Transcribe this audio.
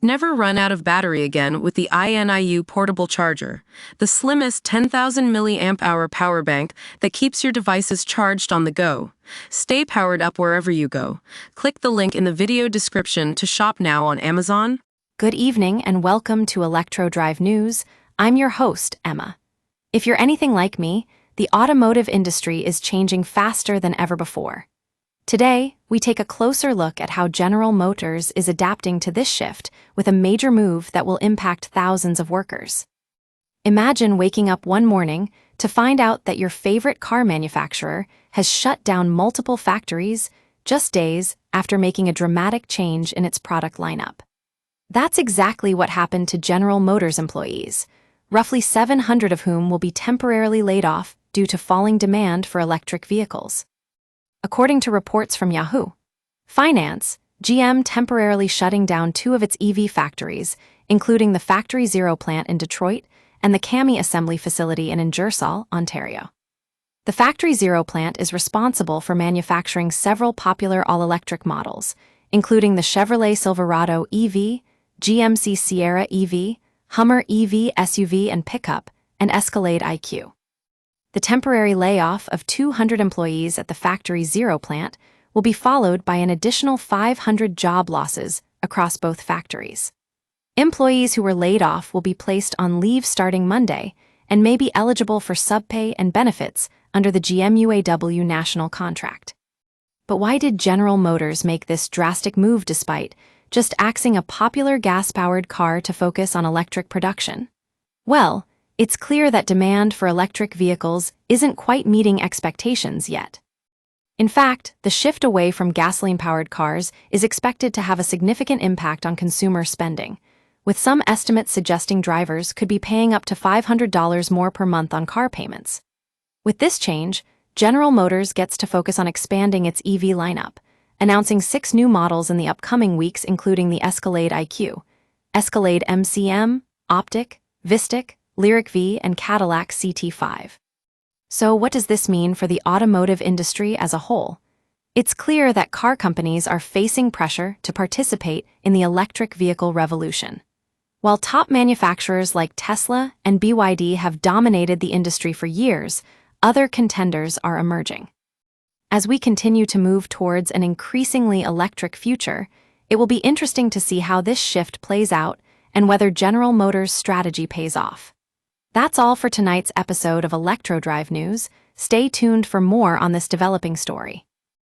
Never run out of battery again with the INIU portable charger, the slimmest 10,000 mAh power bank that keeps your devices charged on the go. Stay powered up wherever you go. Click the link in the video description to shop now on Amazon. Good evening and welcome to ElectroDrive News. I'm your host, Emma. If you're anything like me, the automotive industry is changing faster than ever before. Today, we take a closer look at how General Motors is adapting to this shift with a major move that will impact thousands of workers. Imagine waking up one morning to find out that your favorite car manufacturer has shut down multiple factories just days after making a dramatic change in its product lineup. That's exactly what happened to General Motors employees, roughly 700 of whom will be temporarily laid off due to falling demand for electric vehicles. According to reports from Yahoo Finance, GM temporarily shutting down 2 of its EV factories, including the Factory Zero plant in Detroit and the CAMI assembly facility in Ingersoll, Ontario. The Factory Zero plant is responsible for manufacturing several popular all-electric models, including the Chevrolet Silverado EV, GMC Sierra EV, Hummer EV SUV and pickup, and Escalade IQ. The temporary layoff of 200 employees at the Factory Zero plant will be followed by an additional 500 job losses across both factories. Employees who were laid off will be placed on leave starting Monday and may be eligible for subpay and benefits under the GM UAW national contract. But why did General Motors make this drastic move despite just axing a popular gas-powered car to focus on electric production? Well, it's clear that demand for electric vehicles isn't quite meeting expectations yet. In fact, the shift away from gasoline-powered cars is expected to have a significant impact on consumer spending, with some estimates suggesting drivers could be paying up to $500 more per month on car payments. With this change, General Motors gets to focus on expanding its EV lineup, announcing 6 new models in the upcoming weeks including the Escalade IQ, Escalade MCM, Optic, Vistic, Lyric V, and Cadillac CT5. So what does this mean for the automotive industry as a whole? It's clear that car companies are facing pressure to participate in the electric vehicle revolution. While top manufacturers like Tesla and BYD have dominated the industry for years, other contenders are emerging. As we continue to move towards an increasingly electric future, it will be interesting to see how this shift plays out and whether General Motors' strategy pays off. That's all for tonight's episode of ElectroDrive News. Stay tuned for more on this developing story.